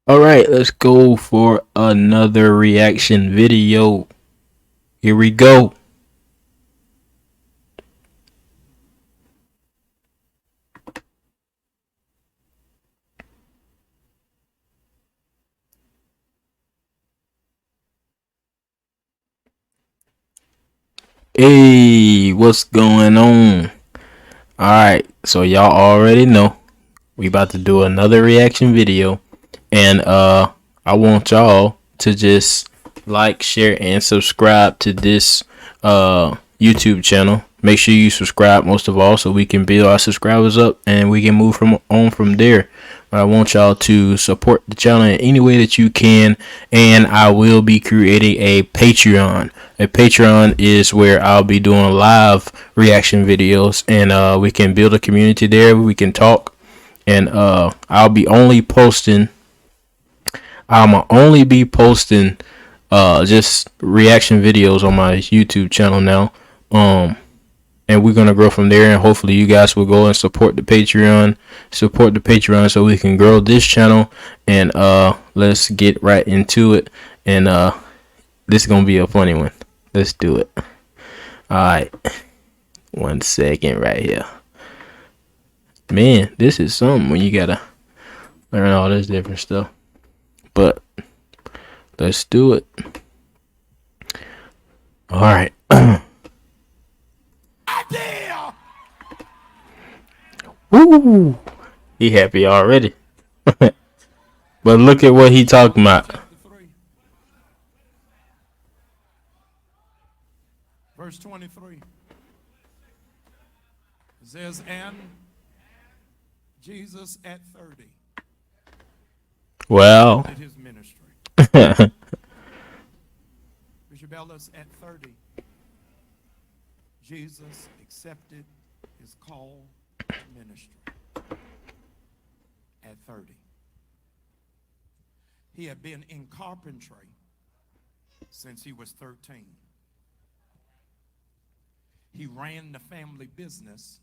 All right, let's go for another reaction video. Here we go. Hey, what's going on? All right, so y'all already know we about to do another reaction video, and I want y'all to just like, share, and subscribe to this YouTube channel. Make sure you subscribe most of all, so we can build our subscribers up and we can move from there. But I want y'all to support the channel in any way that you can, and I will be creating a Patreon. A Patreon is where I'll be doing live reaction videos, and we can build a community there. We can talk, and I'll be only posting. I'ma only be posting just reaction videos on my YouTube channel now. Um, and we're gonna grow from there, and hopefully you guys will go and support the Patreon, so we can grow this channel. And let's get right into it. And this is gonna be a funny one. Let's do it. All right, 1 second right here. Man, this is something when you gotta learn all this different stuff. But let's do it. All right. Woo! He happy already. But look at what he talking about. Verse 23 says, and Jesus at 30 Well, did his ministry. Bishop Ellis, at 30, Jesus accepted his call to ministry. At 30. He had been in carpentry since he was 13. He ran the family business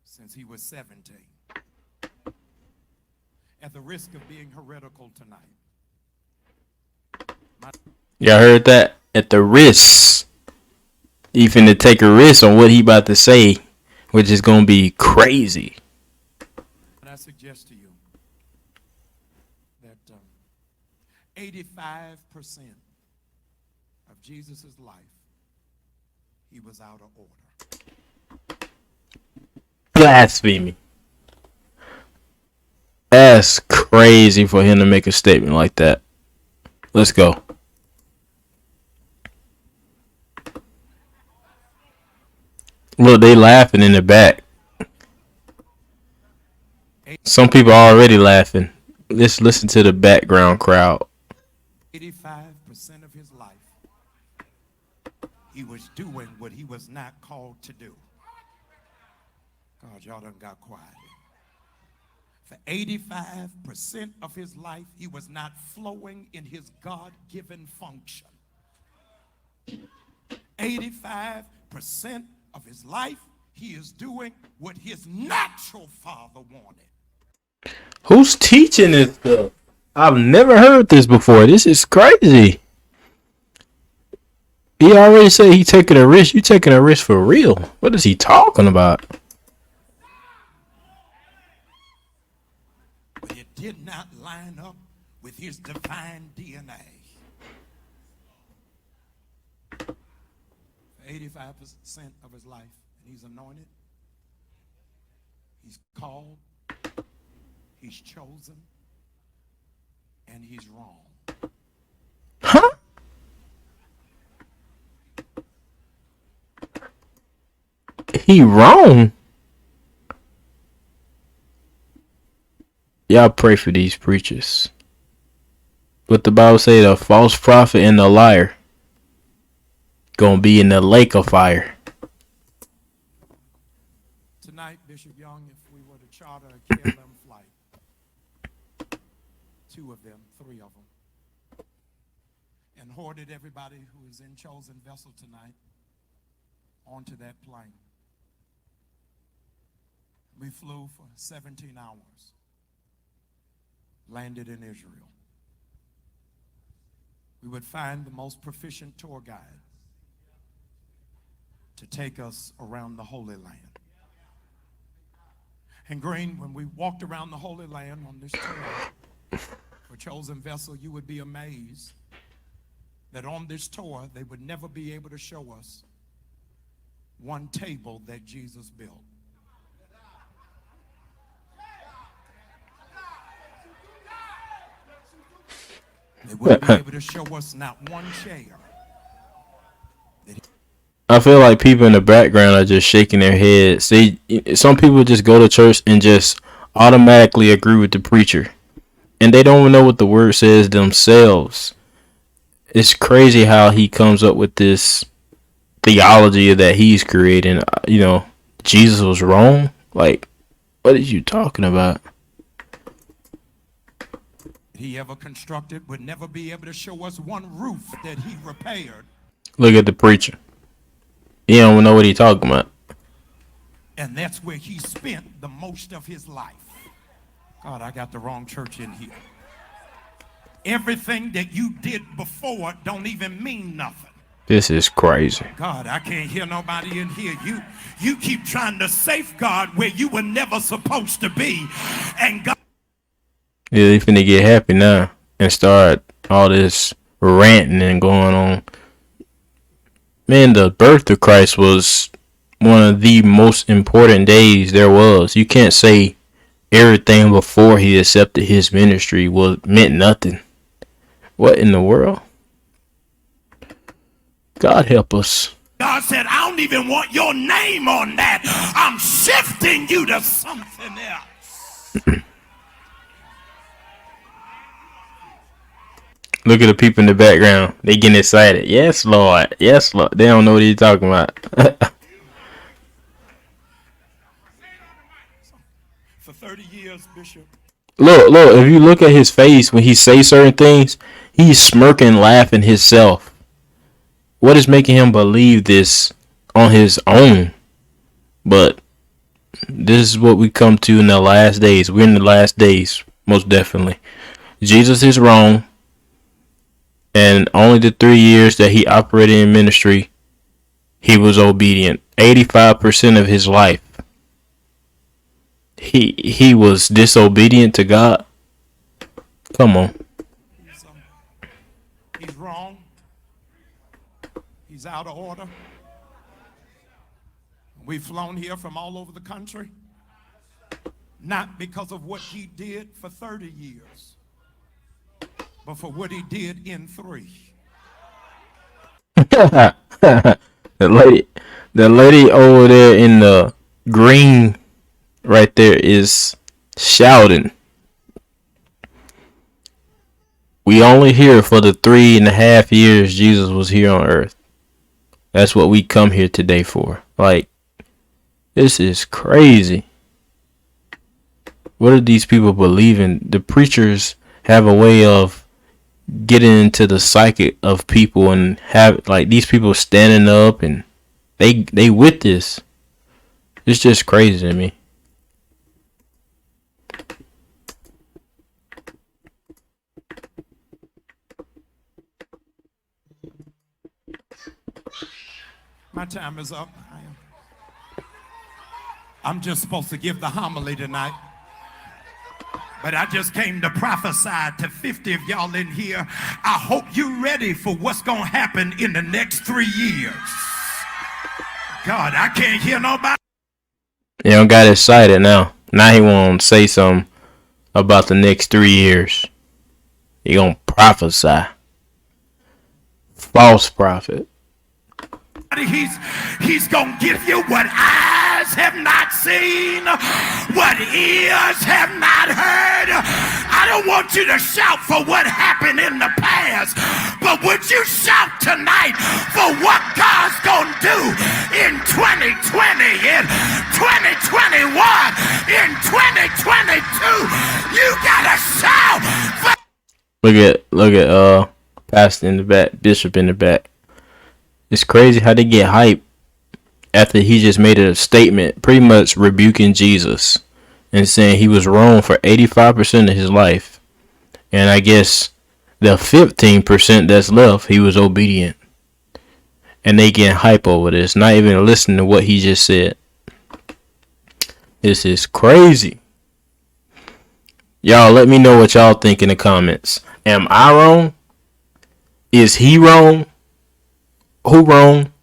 since he was 17. At the risk of being heretical tonight. y'all heard that? At the risk. He finna take a risk on what he about to say, which is gonna be crazy. And I suggest to you that 85% of Jesus' life, he was out of order. Blasphemy. That's crazy for him to make a statement like that. Let's go. Look, they laughing in the back. Some people are already laughing. Let's listen to the background crowd. 85% of his life, he was doing what he was not called to do. God, y'all done got quiet. For 85% of his life, he was not flowing in his God-given function. 85% of his life, he is doing what his natural father wanted. Who's teaching this stuff? I've never heard this before. This is crazy. He already said he taking a risk. You taking a risk for real? What is he talking about? But it did not line up with his divine DNA. 85% of his life, and he's anointed, he's called, he's chosen, and he's wrong. Huh? He wrong. Y'all pray for these preachers. What the Bible say, the false prophet and the liar gonna be in the lake of fire. Tonight, Bishop Young, if we were to charter a KLM flight, 2 of them, 3 of them, and hoarded everybody who is in chosen vessel tonight onto that plane. We flew for 17 hours. landed in Israel, we would find the most proficient tour guide to take us around the Holy Land. And Green, when we walked around the Holy Land on this tour for Chosen Vessel, you would be amazed that on this tour they would never be able to show us one table that Jesus built. They wouldn't be able to show us not one chair. I feel like people in the background are just shaking their heads. Some people just go to church and just automatically agree with the preacher, and they don't even know what the word says themselves. It's crazy how he comes up with this theology that he's creating. Jesus was wrong. Like, what are you talking about? He ever constructed would never be able to show us one roof that he repaired. Look at the preacher. He don't know what he's talking about. And that's where he spent the most of his life. God, I got the wrong church in here. Everything that you did before don't even mean nothing. This is crazy. God, I can't hear nobody in here. You keep trying to safeguard where you were never supposed to be. And God... Yeah, they finna get happy now and start all this ranting and going on. Man, the birth of Christ was one of the most important days there was. You can't say everything before he accepted his ministry meant nothing. What in the world? God help us. God said, I don't even want your name on that. I'm shifting you to something else. Look at the people in the background. They getting excited. Yes, Lord. Yes, Lord. They don't know what he's talking about. For 30 years, Bishop. Look. If you look at his face when he says certain things, he's smirking, laughing himself. What is making him believe this on his own? But this is what we come to in the last days. We're in the last days, most definitely. Jesus is wrong. And only the 3 years that he operated in ministry, he was obedient. 85% of his life, he was disobedient to God. Come on. He's wrong. He's out of order. We've flown here from all over the country, not because of what he did for 30 years. But for what he did in 3. The lady over there in the green right there is shouting. We only here for the 3.5 years Jesus was here on earth. That's what we come here today for. Like, this is crazy. What are these people believing? The preachers have a way of getting into the psyche of people and have like these people standing up and they with this. It's just crazy to me. My time is up. I'm just supposed to give the homily tonight. But I just came to prophesy to 50 of y'all in here. I hope you're ready for what's going to happen in the next 3 years. God, I can't hear nobody. He don't got excited now. Now he want to say something about the next 3 years. He gonna prophesy. False prophet. He's going to give you what eyes have not seen, what ears have not heard. I don't want you to shout for what happened in the past, but would you shout tonight for what God's going to do in 2020, in 2021, in 2022? You got to shout for... Look at pastor in the back, bishop in the back. It's crazy how they get hype after he just made a statement pretty much rebuking Jesus and saying he was wrong for 85% of his life. And I guess the 15% that's left, he was obedient. And they getting hype over this, not even listening to what he just said. This is crazy. Y'all let me know what y'all think in the comments. Am I wrong? Is he wrong? Who wrong?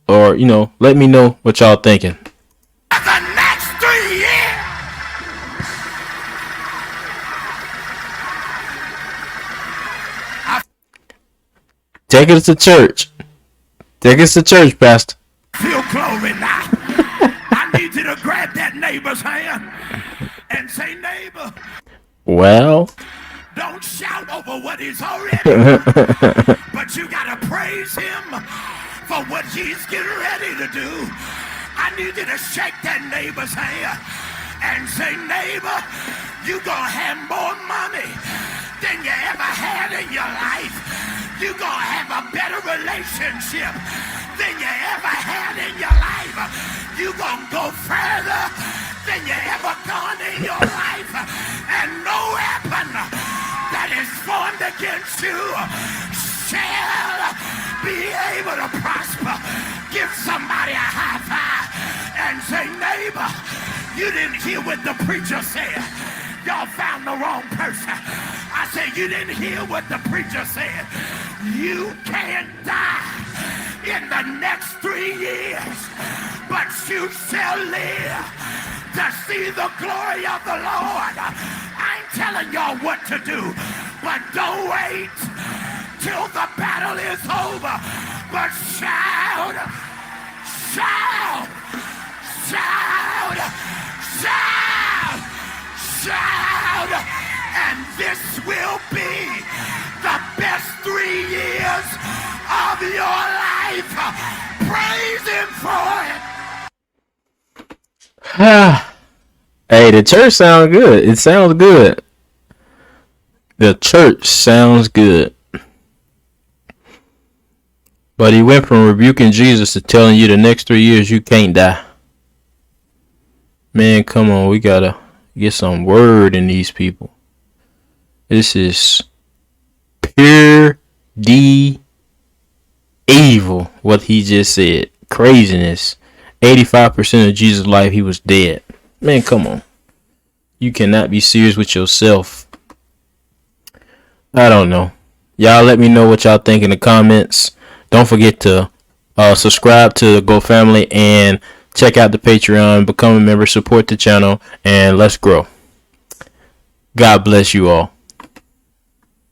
Or, let me know what y'all thinking. The next 3 years. Take us to church. Take us to church, Pastor. Feel glory now. I need you to grab that neighbor's hand and say, neighbor. Well, don't shout over what he's already done, but you gotta praise him for what he's getting ready to do. I need you to shake that neighbor's hand and say, neighbor, you gonna have more money than you ever had in your life. You gonna have a better relationship than you ever had in your life. You gonna go further than you ever gone in your life. And no weapon that is formed against you shall be able to prosper. Give somebody a high five and say, neighbor, you didn't hear what the preacher said. Y'all found the wrong person. I said, you didn't hear what the preacher said. You can't die in the next 3 years, but you shall live to see the glory of the Lord. I ain't telling y'all what to do, but don't wait till the battle is over. But shout, shout, shout, shout, shout, and this will be the best 3 years of your life. Praise him for it. Hey, the church sounds good. It sounds good. The church sounds good. But he went from rebuking Jesus to telling you the next 3 years you can't die. Man, come on. We gotta get some word in these people. This is pure evil, what he just said. Craziness. 85% of Jesus' life, he was dead. Man, come on. You cannot be serious with yourself. I don't know. Y'all let me know what y'all think in the comments. Don't forget to subscribe to the Go Family and check out the Patreon. Become a member, support the channel, and let's grow. God bless you all.